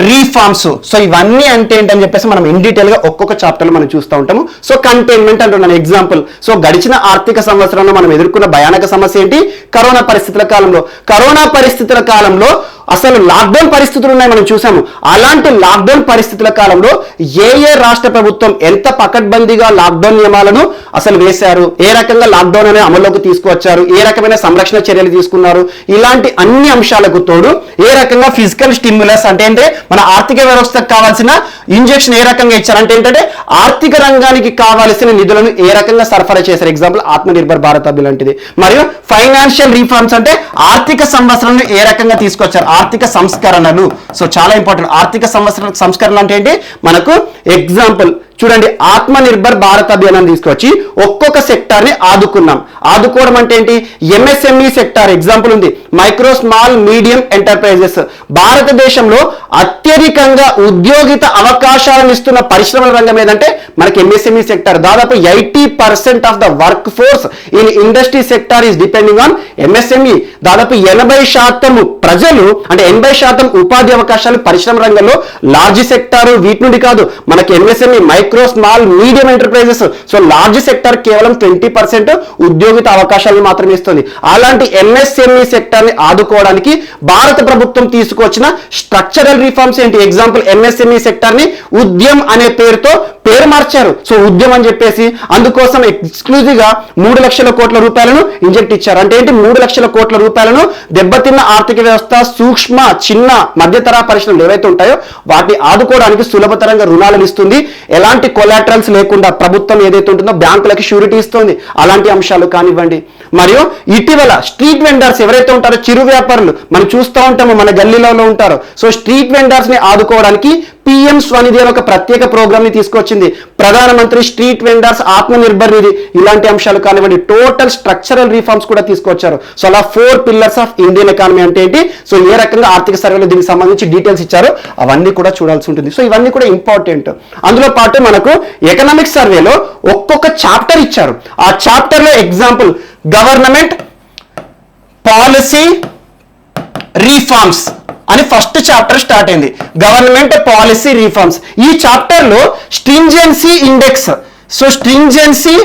reforms. So ఇవన్నీ అంటే ఏంటని చెప్పేసి మనం ఇన్ డీటెయిల్ గా ఒక్కొక్క చాప్టర్ లో మనం చూస్తూ ఉంటాము. సో కంటైన్మెంట్ అంటున్నాను. ఎగ్జాంపుల్, సో గడిచిన ఆర్థిక సంవత్సరంలో మనం ఎదుర్కొన్న భయానక సమస్య ఏంటి? కరోనా పరిస్థితుల కాలంలో అసలు లాక్డౌన్ పరిస్థితులు ఉన్నాయి, మనం చూసాము. అలాంటి లాక్డౌన్ పరిస్థితుల కాలంలో ఏ రాష్ట్ర ప్రభుత్వం ఎంత పకడ్బందీగా లాక్డౌన్ నియమాలను అసలు వేశారు, ఏ రకంగా లాక్డౌన్ అనే అమల్లోకి తీసుకువచ్చారు, ఏ రకమైన సంరక్షణ చర్యలు తీసుకున్నారు, ఇలాంటి అన్ని అంశాలకు తోడు ఏ రకంగా ఫిజికల్ స్టిమ్యులస్ అంటే ఏంటంటే మన ఆర్థిక వ్యవస్థకు కావాల్సిన ఇంజెక్షన్ ఏ రకంగా ఇచ్చారు, అంటే ఆర్థిక రంగానికి కావాల్సిన నిధులను ఏ రకంగా సరఫరా చేశారు. ఎగ్జాంపుల్ ఆత్మనిర్భర్ భారత్ అభియాన్ లాంటిది. మరియు ఫైనాన్షియల్ రీఫార్మ్స్ అంటే ఆర్థిక సంవత్సరాన్ని ఏ రకంగా తీసుకొచ్చారు, ఆర్థిక సంస్కరణలు. సో చాలా ఇంపార్టెంట్. ఆర్థిక సంస్కరణ అంటే ఏంటి? మనకు ఎగ్జాంపుల్ చూడండి, ఆత్మనిర్భర్ భారత్ అభియాన్ తీసుకొచ్చి ఒక్కొక్క సెక్టార్ ని ఆదుకోవడం అంటే ఏంటి? MSME సెక్టార్ ఎగ్జాంపుల్ ఉంది, మైక్రో స్మాల్ మీడియం ఎంటర్ప్రైజెస్. భారతదేశంలో అత్యధికంగా ఉద్యోగిత అవకాశాలను ఇస్తున్న పరిశ్రమల రంగం ఏదంటే మనకి MSME సెక్టార్. దాదాపు 80% of the work force in industry sector is depending on MSME. దాదాపు 80% ప్రజలు అంటే 80% ఉపాధి అవకాశాలు పరిశ్రమ రంగంలో లార్జ్ సెక్టార్ వీటి నుండి కాదు, మనకి MSME micro small medium enterprises. So large sector కేవలం 20% ఉద్యోగిత అవకాశాలను మాత్రమే ఇస్తుంది. అలాంటి MSME సెక్టర్ ని ఆదుకోవడానికి భారత ప్రభుత్వం తీసుకొచ్చిన స్ట్రక్చరల్ రిఫార్మ్స్ ఏంటి? ఎగ్జాంపుల్ MSME సెక్టర్ ని ఉద్యమ్ అనే పేరు మార్చారు. సో ఉద్యమం అని చెప్పేసి అందుకోసం ఎక్స్క్లూజివ్ గా 3 లక్షల కోట్ల రూపాయలను ఇంజెక్ట్ ఇచ్చారు. అంటే ఏంటి? 3 లక్షల కోట్ల రూపాయలను దెబ్బతిన్న ఆర్థిక వ్యవస్థ, సూక్ష్మ చిన్న మధ్యతర పరిశ్రమలు ఏవైతే ఉంటాయో వాటిని ఆదుకోవడానికి సులభతరంగా రుణాలను ఇస్తుంది. ఎలాంటి కొలాటరల్స్ లేకుండా ప్రభుత్వం ఏదైతే ఉంటుందో బ్యాంకులకి షూరిటీ ఇస్తుంది. అలాంటి అంశాలు కానివ్వండి. మరియు ఇటీవల స్ట్రీట్ వెండర్స్ ఎవరైతే ఉంటారో చిరు వ్యాపారులు మనం చూస్తూ ఉంటాము, మన గల్లీలలో ఉంటారు. సో స్ట్రీట్ వెండర్స్ ని ఆదుకోవడానికి పిఎం స్వనిధి అని ఒక ప్రత్యేక ప్రోగ్రామ్ ని తీసుకొచ్చింది. ప్రధానమంత్రి స్ట్రీట్ వెండర్స్ ఆత్మనిర్భర్ నిధి, ఇలాంటి అంశాలు కానివ్వండి, టోటల్ స్ట్రక్చరల్ రిఫార్మ్స్ కూడా తీసుకొచ్చారు. సో అలా 4 పిల్లర్స్ ఆఫ్ ఇండియన్ ఎకానమీ అంటే ఏంటి, సో ఏ రకంగా ఆర్థిక సర్వేలో దీనికి సంబంధించి డీటెయిల్స్ ఇచ్చారో అవన్నీ కూడా చూడాల్సి ఉంటుంది. సో ఇవన్నీ కూడా ఇంపార్టెంట్. అందులో పాటు మనకు ఎకనామిక్ సర్వేలో ఒక్కొక్క చాప్టర్ ఇచ్చారు. ఆ చాప్టర్ లో ఎగ్జాంపుల్ గవర్నమెంట్ పాలసీ రిఫార్మ్స్ అని ఫస్ట్ చాప్టర్ స్టార్ట్ అయింది. Government policy reforms. ఈ చాప్టర్ లో స్ట్రింజెన్సీ ఇండెక్స్, సో స్ట్రింజెన్సీ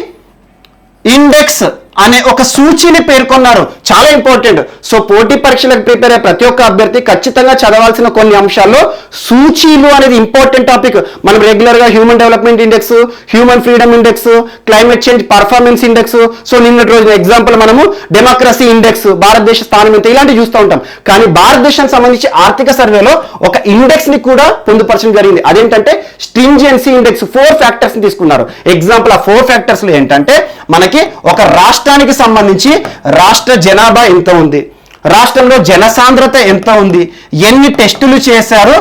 ఇండెక్స్ అనే ఒక సూచీని పేర్కొన్నారు. చాలా ఇంపార్టెంట్. సో పోటీ పరీక్షలకు ప్రిపేర్ అయ్యే ప్రతి ఒక్క అభ్యర్థి ఖచ్చితంగా చదవాల్సిన కొన్ని అంశాల్లో సూచీలు అనేది ఇంపార్టెంట్ టాపిక్. మనం రెగ్యులర్ గా human development index, human freedom index, climate change performance index, so నిన్నటి రోజున ఎగ్జాంపుల్ మనము డెమోక్రసీ ఇండెక్స్, భారతదేశ స్థానం ఎంత, ఇలాంటివి చూస్తూ ఉంటాం. కానీ భారతదేశానికి సంబంధించి ఆర్థిక సర్వేలో ఒక ఇండెక్స్ ని కూడా పొందుపరచడం జరిగింది. అదేంటంటే స్ట్రింజెన్సీ ఇండెక్స్. 4 ఫ్యాక్టర్స్ ని తీసుకున్నారు. ఎగ్జాంపుల్ ఆ 4 ఫ్యాక్టర్స్ లో ఏంటంటే మనకి ఒక రాష్ట్రానికి సంబంధించి రాష్ట్ర జనాభా ఎంత ఉంది, రాష్ట్రంలో జనసాంద్రత ఎంత ఉంది, ఎన్ని టెస్టులు చేశారు,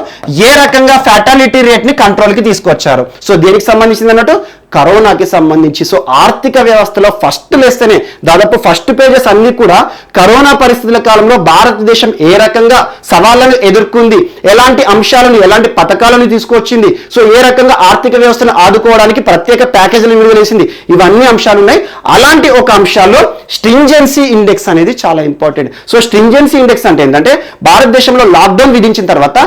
ఏ రకంగా ఫ్యాటాలిటీ రేట్ ని కంట్రోల్కి తీసుకొచ్చారు. సో దీనికి సంబంధించింది అన్నట్టు కరోనాకి సంబంధించి. సో ఆర్థిక వ్యవస్థలో ఫస్ట్ లెసనే, దాదాపు ఫస్ట్ పేజెస్ అన్ని కూడా కరోనా పరిస్థితుల కాలంలో భారతదేశం ఏ రకంగా సవాళ్లను ఎదుర్కొంది, ఎలాంటి అంశాలను, ఎలాంటి పథకాలను తీసుకొచ్చింది, సో ఏ రకంగా ఆర్థిక వ్యవస్థను ఆదుకోవడానికి ప్రత్యేక ప్యాకేజీలు విడుదల చేసింది, ఇవన్నీ అంశాలు ఉన్నాయి. అలాంటి ఒక అంశాల్లో స్ట్రింజెన్సీ ఇండెక్స్ అనేది చాలా ఇంపార్టెంట్. సో స్ట్రింజెన్సీ ఇండెక్స్ అంటే ఏంటంటే భారతదేశంలో లాక్డౌన్ విధించిన తర్వాత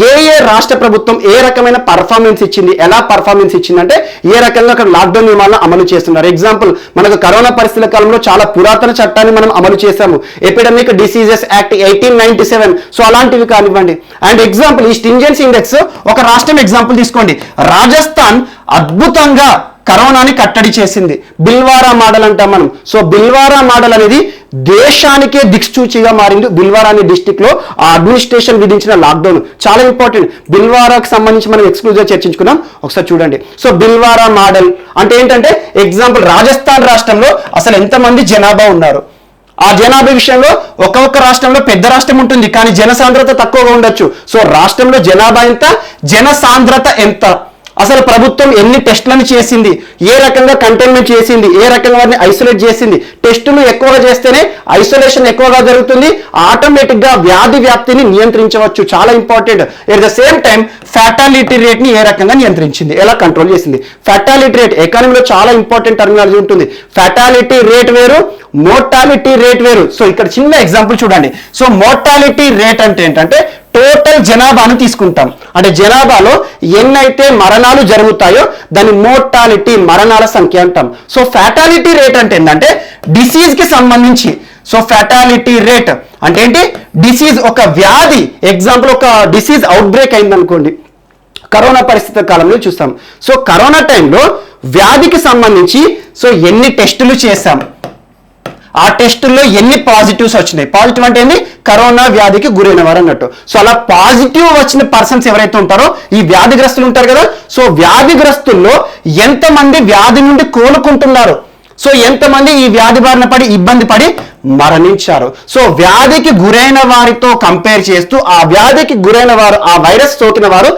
ఏ రాష్ట్ర ప్రభుత్వం ఏ రకమైన పర్ఫార్మెన్స్ ఇచ్చింది, ఎలా పర్ఫార్మెన్స్ ఇచ్చిందంటే ఏ రకంగా అక్కడ లాక్డౌన్ నియమాలను అమలు చేస్తున్నారు. ఎగ్జాంపుల్ మనకు కరోనా పరిస్థితుల కాలంలో చాలా పురాతన చట్టాన్ని మనం అమలు చేశాము, ఎపిడమిక్ డిసీజెస్ యాక్ట్ 1897. సో అలాంటివి కానివ్వండి. అండ్ ఎగ్జాంపుల్ ఈ స్ట్రింజెన్సీ ఇండెక్స్ ఒక రాష్ట్రం ఎగ్జాంపుల్ తీసుకోండి. రాజస్థాన్ అద్భుతంగా కరోనాని కట్టడి చేసింది. బిల్వారా మోడల్ అంటాం మనం. సో బిల్వారా మోడల్ అనేది దేశానికే దిక్సూచిగా మారింది. బిల్వారా అనే డిస్టిక్ లో ఆ అడ్మినిస్ట్రేషన్ విధించిన లాక్డౌన్ చాలా ఇంపార్టెంట్. బిల్వారాకు సంబంధించి మనం ఎక్స్క్లూజివ్ గా చర్చించుకున్నాం, ఒకసారి చూడండి. సో బిల్వారా మోడల్ అంటే ఏంటంటే ఎగ్జాంపుల్ రాజస్థాన్ రాష్ట్రంలో అసలు ఎంతమంది జనాభా ఉన్నారు, ఆ జనాభా విషయంలో ఒక్కొక్క రాష్ట్రంలో పెద్ద రాష్ట్రం ఉంటుంది కానీ జనసాంద్రత తక్కువగా ఉండొచ్చు. సో రాష్ట్రంలో జనాభా ఎంత, జనసాంద్రత ఎంత, అసలు ప్రభుత్వం ఎన్ని టెస్టులను చేసింది, ఏ రకంగా కంటైన్మెంట్ చేసింది, ఏ రకంగా వారిని ఐసోలేట్ చేసింది. టెస్టులు ఎక్కువగా చేస్తేనే ఐసోలేషన్ ఎక్కువగా జరుగుతుంది, ఆటోమేటిక్ గా వ్యాధి వ్యాప్తిని నియంత్రించవచ్చు. చాలా important. At the same time fatality rate ని ఏ రకంగా నియంత్రించింది, ఎలా కంట్రోల్ చేసింది. ఫ్యాటాలిటీ రేట్ ఎకానమీలో చాలా ఇంపార్టెంట్ టర్మినాలజీ ఉంటుంది. ఫ్యాటాలిటీ రేట్ వేరు, మోర్టాలిటీ రేట్ వేరు. సో ఇక్కడ చిన్న ఎగ్జాంపుల్ చూడండి. సో మోర్టాలిటీ రేట్ అంటే ఏంటంటే టోటల్ జనాభాను తీసుకుంటాం, అంటే జనాభాలో ఎన్నైతే మరణాలు జరుగుతాయో దాని మోర్టాలిటీ, మరణాల సంఖ్య అంటాం. సో ఫ్యాటాలిటీ రేట్ అంటే ఏంటంటే డిసీజ్ కి సంబంధించి. సో ఫ్యాటాలిటీ రేట్ అంటే ఏంటి, డిసీజ్ ఒక వ్యాధి, ఎగ్జాంపుల్ ఒక డిసీజ్ అవుట్ బ్రేక్ అయింది అనుకోండి, కరోనా పరిస్థితి కాలంలో చూస్తాం. సో కరోనా టైంలో వ్యాధికి సంబంధించి సో ఎన్ని టెస్టులు చేశాం, ఆ టెస్టుల్లో ఎన్ని పాజిటివ్స్ వచ్చినాయి. పాజిటివ్ అంటే ఏంటి, కరోనా వ్యాధికి గురైన వారు అన్నట్టు. సో అలా పాజిటివ్ వచ్చిన పర్సన్స్ ఎవరైతే ఉంటారో ఈ వ్యాధిగ్రస్తులు ఉంటారు కదా, సో వ్యాధిగ్రస్తుల్లో ఎంతమంది వ్యాధి నుండి కోలుకుంటున్నారు, సో ఎంతమంది ఈ వ్యాధి బారిన పడి ఇబ్బంది పడి మరణించారు. సో వ్యాధికి గురైన వారితో కంపేర్ చేస్తూ ఆ వ్యాధికి గురైన వారు, ఆ వైరస్ సోకిన వారు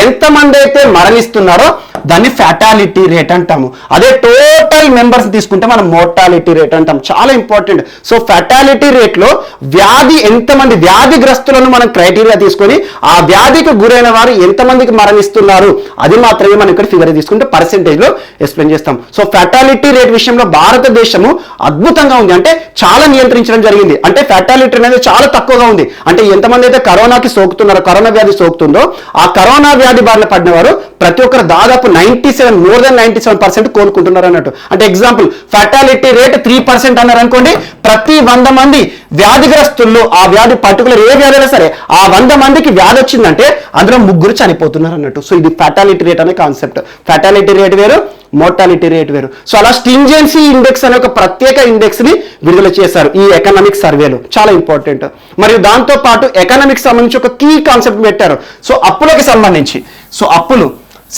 ఎంతమంది అయితే మరణిస్తున్నారో దాన్ని ఫ్యాటాలిటీ రేట్ అంటాము. అదే టోటల్ మెంబర్స్ తీసుకుంటే మనం మోర్టాలిటీ రేట్ అంటాం. చాలా ఇంపార్టెంట్. సో ఫ్యాటాలిటీ రేట్ లో వ్యాధి ఎంతమంది వ్యాధిగ్రస్తులను మనం క్రైటీరియా తీసుకొని ఆ వ్యాధికి గురైన వారు ఎంతమందికి మరణిస్తున్నారు అది మాత్రమే మనం ఇక్కడ ఫిగర్ తీసుకుంటే పర్సెంటేజ్ లో ఎక్స్ప్లెయిన్ చేస్తాం. సో ఫ్యాటాలిటీ రేట్ విషయంలో భారతదేశము అద్భుతంగా ఉంది, అంటే చాలా నియంత్రించడం జరిగింది. అంటే ఫ్యాటాలిటీ అనేది చాలా తక్కువగా ఉంది. అంటే ఎంతమంది అయితే కరోనాకి సోకుతున్నారో, కరోనా వ్యాధి సోకుతుందో ఆ కరోనా వ్యాధి బారిన పడిన వారు ప్రతి ఒక్కరు దాదాపు 97, మోర్ దెన్ 97% కోలుకుంటున్నారు అన్నట్టు. అంటే ఎగ్జాంపుల్ ఫ్యాటాలిటీ రేట్ 3% అన్నారు అనుకోండి, ప్రతి 100 మంది వ్యాధిగ్రస్తుల్లో ఆ వ్యాధి పర్టికులర్ ఏ వ్యాధి అయినా సరే ఆ 100 మందికి వ్యాధి వచ్చిందంటే అందులో 3 చనిపోతున్నారు అన్నట్టు. సో ఇది ఫ్యాటాలిటీ రేట్ అనే కాన్సెప్ట్. ఫ్యాటాలిటీ రేట్ వేరు, మోర్టాలిటీ రేట్ వేరు. సో అలా స్ట్రింజెన్సీ ఇండెక్స్ అనే ఒక ప్రత్యేక ఇండెక్స్ ని విడుదల చేశారు ఈ ఎకనామిక్ సర్వేలో. చాలా ఇంపార్టెంట్. మరియు దాంతో పాటు ఎకనామిక్స్ సంబంధించి ఒక కీ కాన్సెప్ట్ పెట్టారు. సో అప్పులకి సంబంధించి, సో అప్పులు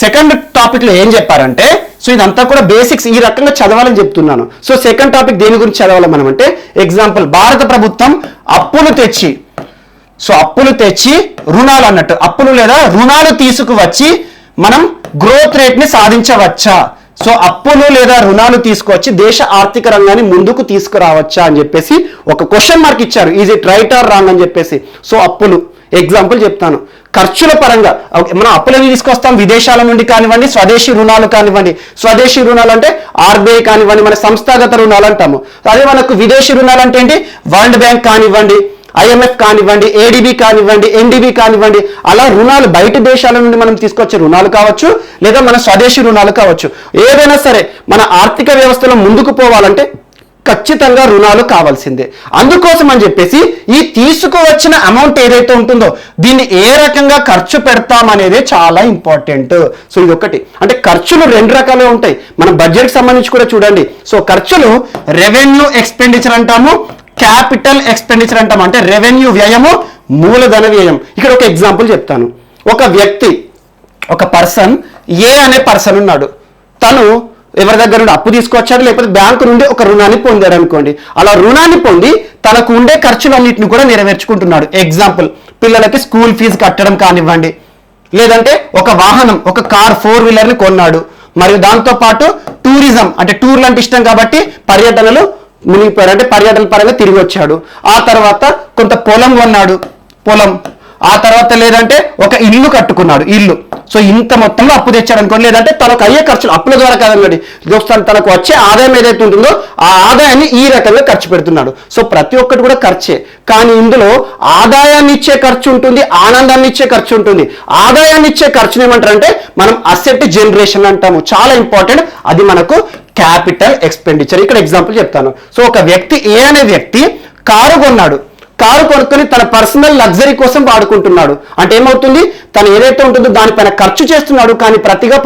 సెకండ్ టాపిక్ లో ఏం చెప్పారంటే, సో ఇదంతా కూడా బేసిక్స్ ఈ రకంగా చదవాలని చెప్తున్నాను. సో సెకండ్ టాపిక్ దేని గురించి చదవాలి మనం అంటే, ఎగ్జాంపుల్ భారత ప్రభుత్వం అప్పులు తెచ్చి సో అప్పులు తెచ్చి రుణాలు అన్నట్టు, అప్పులు లేదా రుణాలు తీసుకువచ్చి మనం గ్రోత్ రేట్ ని సాధించవచ్చా? సో అప్పులు లేదా రుణాలు తీసుకొచ్చి దేశ ఆర్థిక రంగాన్ని ముందుకు తీసుకురావచ్చా అని చెప్పేసి ఒక క్వశ్చన్ మార్క్ ఇచ్చారు. Is it right are wrong అని చెప్పేసి. సో అప్పులు ఎగ్జాంపుల్ చెప్తాను. ఖర్చుల పరంగా మనం అప్పులని తీసుకొస్తాం విదేశాల నుండి కానివ్వండి, స్వదేశీ రుణాలు కానివ్వండి. స్వదేశీ రుణాలు అంటే ఆర్బీఐ కానివ్వండి, మన సంస్థాగత రుణాలు అంటాము. అదే మనకు విదేశీ రుణాలు అంటే ఏంటి? వరల్డ్ బ్యాంక్ కానివ్వండి, ఐఎంఎఫ్ కానివ్వండి, ఏడిబి కానివ్వండి, ఎన్డిబి కానివ్వండి, అలా రుణాలు బయట దేశాల నుండి మనం తీసుకొచ్చే రుణాలు కావచ్చు, లేదా మన స్వదేశీ రుణాలు కావచ్చు. ఏదైనా సరే మన ఆర్థిక వ్యవస్థలో ముందుకు పోవాలంటే ఖచ్చితంగా రుణాలు కావాల్సిందే. అందుకోసం అని చెప్పేసి ఈ తీసుకువచ్చిన అమౌంట్ ఏదైతే ఉంటుందో దీన్ని ఏ రకంగా ఖర్చు పెడతామనేదే చాలా ఇంపార్టెంట్. సో ఇది ఒకటి. అంటే ఖర్చులు రెండు రకాలుగా ఉంటాయి. మన బడ్జెట్కి సంబంధించి కూడా చూడండి. సో ఖర్చులు రెవెన్యూ ఎక్స్పెండిచర్ అంటాము, క్యాపిటల్ ఎక్స్పెండిచర్ అంటాం. అంటే రెవెన్యూ వ్యయము, మూలధన వ్యయం. ఇక్కడ ఒక ఎగ్జాంపుల్ చెప్తాను. ఒక వ్యక్తి, ఒక పర్సన్, ఏ అనే పర్సన్ ఉన్నాడు. తను ఎవరి దగ్గర నుండి అప్పు తీసుకొచ్చాడు, లేకపోతే బ్యాంకు నుండి ఒక రుణాన్ని పొందాడు అనుకోండి. అలా రుణాన్ని పొంది తనకు ఉండే ఖర్చులన్నింటిని కూడా నెరవేర్చుకుంటున్నాడు. ఎగ్జాంపుల్, పిల్లలకి స్కూల్ ఫీజు కట్టడం కానివ్వండి, లేదంటే ఒక వాహనం, ఒక కార్ 4 వీలర్ని కొన్నాడు. మరియు దాంతో పాటు టూరిజం, అంటే టూర్లు అంటే ఇష్టం కాబట్టి పర్యటనలు మునిగిపోయాడు, అంటే పర్యటన పరంగా తిరిగి వచ్చాడు. ఆ తర్వాత కొంత పొలం కొన్నాడు, పొలం. ఆ తర్వాత లేదంటే ఒక ఇల్లు కట్టుకున్నాడు, ఇల్లు. సో ఇంత మొత్తంలో అప్పు తెచ్చాడు అనుకోండి. లేదంటే తనకు అయ్యే ఖర్చులు అప్పుల ద్వారా కాదండి, తనకు వచ్చే ఆదాయం ఏదైతే ఉంటుందో ఆ ఆదాయాన్ని ఈ రకంగా ఖర్చు పెడుతున్నాడు. సో ప్రతి ఒక్కటి కూడా ఖర్చే. కానీ ఇందులో ఆదాయాన్ని ఇచ్చే ఖర్చు ఉంటుంది, ఆనందాన్ని ఇచ్చే ఖర్చు ఉంటుంది. ఆదాయాన్ని ఇచ్చే ఖర్చుని ఏమంటారంటే మనం అసెట్ జనరేషన్ అంటాము. చాలా ఇంపార్టెంట్. అది మనకు క్యాపిటల్ ఎక్స్పెండిచర్. ఇక్కడ ఎగ్జాంపుల్ చెప్తాను. సో ఒక వ్యక్తి, ఏ అనే వ్యక్తి కారు కొన్నాడు. కారు కొనుక్కొని తన పర్సనల్ లగ్జరీ కోసం వాడుకుంటున్నాడు. అంటే ఏమవుతుంది? తను ఏదైతే ఉంటుందో దానిపైన ఖర్చు చేస్తున్నాడు, కానీ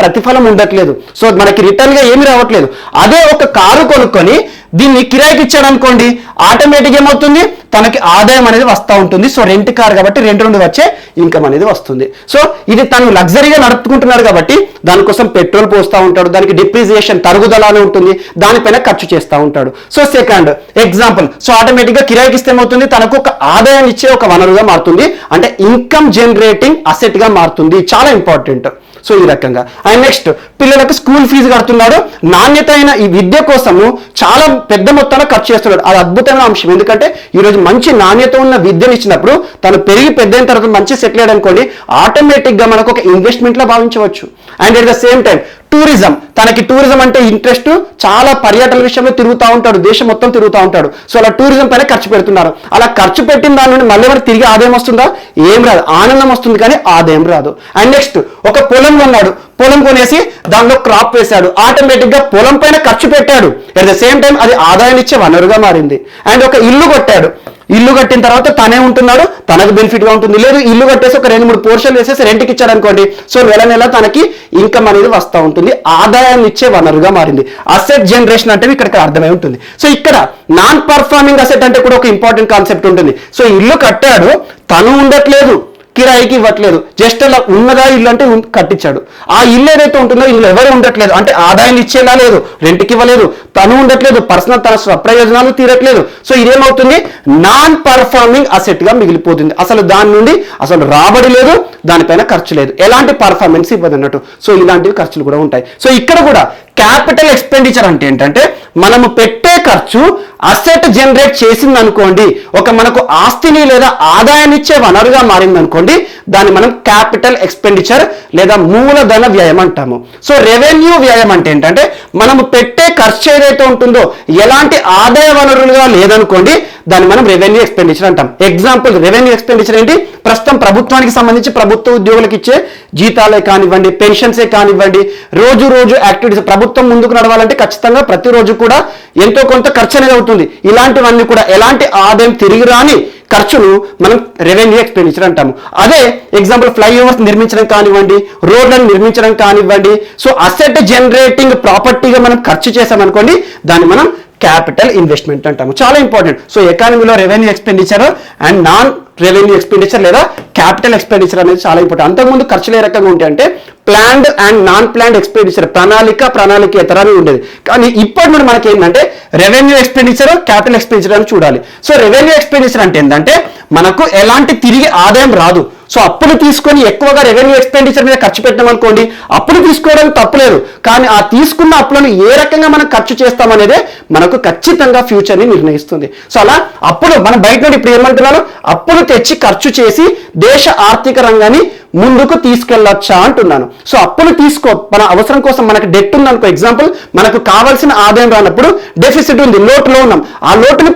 ప్రతిఫలం ఉండట్లేదు. సో మనకి రిటర్న్ గా ఏమి రావట్లేదు. అదే ఒక కారు కొనుక్కొని దీన్ని కిరాయికి ఇచ్చాడు అనుకోండి, ఆటోమేటిక్ ఏమవుతుంది? తనకి ఆదాయం అనేది వస్తూ ఉంటుంది. సో రెంట్ కార్ కాబట్టి రెంట్ నుండి వచ్చే ఇన్కమ్ అనేది వస్తుంది. సో ఇది తను లగ్జరీగా నడుపుకుంటున్నాడు కాబట్టి దానికోసం పెట్రోల్ పోస్తూ ఉంటాడు, దానికి డిప్రిసియేషన్ తరుగుదలనే ఉంటుంది, దానిపైన ఖర్చు చేస్తూ ఉంటాడు. So second example, so automatic గా కిరాయికి ఇస్తే ఏమవుతుంది? తనకు ఒక ఆదాయాన్ని ఇచ్చే ఒక వనరుగా మారుతుంది. అంటే ఇన్కమ్ జనరేటింగ్ అసెట్ గా మారుతుంది. చాలా ఇంపార్టెంట్. సో ఈ రకంగా. అండ్ నెక్స్ట్, పిల్లలకు స్కూల్ ఫీజు కడుతున్నాడు. నాణ్యత అయిన ఈ విద్య కోసము చాలా పెద్ద మొత్తంలో ఖర్చు చేస్తున్నాడు. అది అద్భుతమైన అంశం. ఎందుకంటే ఈరోజు మంచి నాణ్యత ఉన్న విద్యను ఇచ్చినప్పుడు తను పెరిగి పెద్ద అయిన తర్వాత మంచి సెటిల్ అయ్యాడు అనుకోండి, ఆటోమేటిక్ గా మనకు ఒక ఇన్వెస్ట్మెంట్ లా భావించవచ్చు. And at the same time tourism, తనకి టూరిజం అంటే ఇంట్రెస్ట్, చాలా పర్యటన విషయంలో తిరుగుతూ ఉంటాడు, దేశం మొత్తం తిరుగుతూ ఉంటాడు. సో అలా టూరిజం పైన ఖర్చు పెడుతున్నారు. అలా ఖర్చు పెట్టిన దాని నుండి మళ్ళీ మనకి తిరిగి ఆదాయం వస్తుందా? ఏం రాదు. ఆనందం వస్తుంది కానీ ఆదాయం రాదు. అండ్ నెక్స్ట్, ఒక పొలం కొన్నాడు. పొలం కొనేసి దానిలో క్రాప్ వేశాడు. ఆటోమేటిక్ గా పొలం పైన ఖర్చు పెట్టాడు. ఎట్ ద సేమ్ టైం అది ఆదాయాన్ని ఇచ్చే వనరుగా మారింది. అండ్ ఒక ఇల్లు కట్టాడు. ఇల్లు కట్టిన తర్వాత తనే ఉంటున్నాడు, తనకు బెనిఫిట్ గా ఉంటుంది. లేదు ఇల్లు కట్టేసి ఒక 2-3 పోర్షన్లు వేసేసి రెంట్కి ఇచ్చాడు అనుకోండి, సో నెల తనకి ఇన్కమ్ అనేది వస్తూ ఉంటుంది, ఆదాయాన్ని ఇచ్చే వనరుగా మారింది. అసెట్ జనరేషన్ అంటే ఇక్కడ అర్థమై ఉంటుంది. సో ఇక్కడ నాన్ పర్ఫార్మింగ్ అసెట్ అంటే కూడా ఒక ఇంపార్టెంట్ కాన్సెప్ట్ ఉంటుంది. సో ఇల్లు కట్టాడు, తను ఉండట్లేదు, కిరాయికి ఇవ్వట్లేదు, జస్ట్ అలా ఉన్నదా ఇల్లు అంటే కట్టించాడు. ఆ ఇల్లు ఏదైతే ఉంటుందో ఇల్లు ఎవరు ఉండట్లేదు, అంటే ఆదాయాన్ని ఇచ్చేలా లేదు, రెంట్కి ఇవ్వలేదు, తను ఉండట్లేదు, పర్సనల్ తన స్వప్రయోజనాలు తీరట్లేదు. సో ఇదేమవుతుంది? నాన్ పర్ఫార్మింగ్ అసెట్ గా మిగిలిపోతుంది. అసలు దాని నుండి అసలు రాబడి లేదు, దానిపైన ఖర్చు లేదు, ఎలాంటి పర్ఫార్మెన్స్ ఇవ్వదు అన్నట్టు. సో ఇలాంటివి ఖర్చులు కూడా ఉంటాయి. సో ఇక్కడ కూడా క్యాపిటల్ ఎక్స్పెండిచర్ అంటే ఏంటంటే మనము పెట్టే ఖర్చు అసెట్ జనరేట్ చేసింది అనుకోండి, ఒక మనకు ఆస్తిని లేదా ఆదాయాన్ని ఇచ్చే వనరుగా మారింది అనుకోండి, దాన్ని మనం క్యాపిటల్ ఎక్స్పెండిచర్ లేదా మూలధన వ్యయం అంటాము. సో రెవెన్యూ వ్యయం అంటే ఏంటంటే మనము పెట్టే ఖర్చు ఏదైతే ఉంటుందో ఎలాంటి ఆదాయ వనరులుగా లేదనుకోండి, దాన్ని మనం రెవెన్యూ ఎక్స్పెండిచర్ అంటాం. ఎగ్జాంపుల్, రెవెన్యూ ఎక్స్పెండిచర్ ఏంటి? ప్రస్తుతం ప్రభుత్వానికి సంబంధించి ప్రభుత్వ ఉద్యోగులకు ఇచ్చే జీతాలే కానివ్వండి, పెన్షన్సే కానివ్వండి, రోజు యాక్టివిటీస్, ప్రభుత్వం ముందుకు నడవాలంటే ఖచ్చితంగా ప్రతిరోజు కూడా ఎంతో కొంత ఖర్చు అనేది అవుతుంది. ఇలాంటివన్నీ కూడా ఎలాంటి ఆదాయం తిరిగి రాని ఖర్చును మనం రెవెన్యూ ఎక్స్పెండిచర్ అంటాము. అదే ఎగ్జాంపుల్, ఫ్లైఓవర్స్ నిర్మించడం కానివ్వండి, రోడ్లను నిర్మించడం కానివ్వండి, సో అసెట్ జనరేటింగ్ ప్రాపర్టీగా మనం ఖర్చు చేసామనుకోండి, దాన్ని మనం క్యాపిటల్ ఇన్వెస్ట్మెంట్ అంటాము. చాలా ఇంపార్టెంట్. సో ఎకానమీలో revenue expenditure and non revenue expenditure లేదా క్యాపిటల్ ఎక్స్పెండిచర్ అనేది చాలా ఇంపార్టెంట్. అంతకుముందు ఖర్చులు ఏ రకంగా ఉంటాయంటే planned and non planned expenditure, ప్రణాళికేతర అని ఉండేది. కానీ ఇప్పటి నుండి మనకి ఏంటంటే రెవెన్యూ ఎక్స్పెండిచర్, క్యాపిటల్ ఎక్స్పెండిచర్ అని చూడాలి. సో రెవెన్యూ ఎక్స్పెండిచర్ అంటే ఏంటంటే మనకు ఎలాంటి తిరిగి ఆదాయం రాదు. సో అప్పులు తీసుకొని ఎక్కువగా రెవెన్యూ ఎక్స్పెండిచర్ మీద ఖర్చు పెట్టాం అనుకోండి, అప్పులు తీసుకోవడం తప్పులేదు, కానీ ఆ తీసుకున్న అప్పులను ఏ రకంగా మనం ఖర్చు చేస్తామనేదే మనకు ఖచ్చితంగా ఫ్యూచర్ని నిర్ణయిస్తుంది. సో అలా అప్పులు మనం బయట నుండి ఇప్పుడు ఏమంటున్నాను, అప్పులు తెచ్చి ఖర్చు చేసి దేశ ఆర్థిక రంగాన్ని ముందుకు తీసుకెళ్లొచ్చా అంటున్నాను. సో అప్పులు తీసుకో, మన అవసరం కోసం మనకు డెట్ ఉందనుకో, ఎగ్జాంపుల్ మనకు కావాల్సిన ఆదాయం రానప్పుడు డెఫిసిట్ ఉంది, లోటులో ఉన్నాం, ఆ లోటుని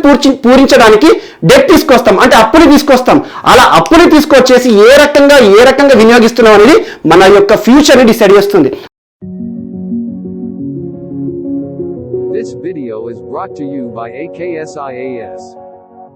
పూరించడానికి డెట్ తీసుకొస్తాం, అంటే అప్పులు తీసుకొస్తాం. అలా అప్పులు తీసుకొచ్చేసి ఏ రకంగా వినియోగిస్తున్నాం అనేది మన యొక్క ఫ్యూచర్ని డిసైడ్ చేస్తుంది. This video is brought to you by AKSIAS.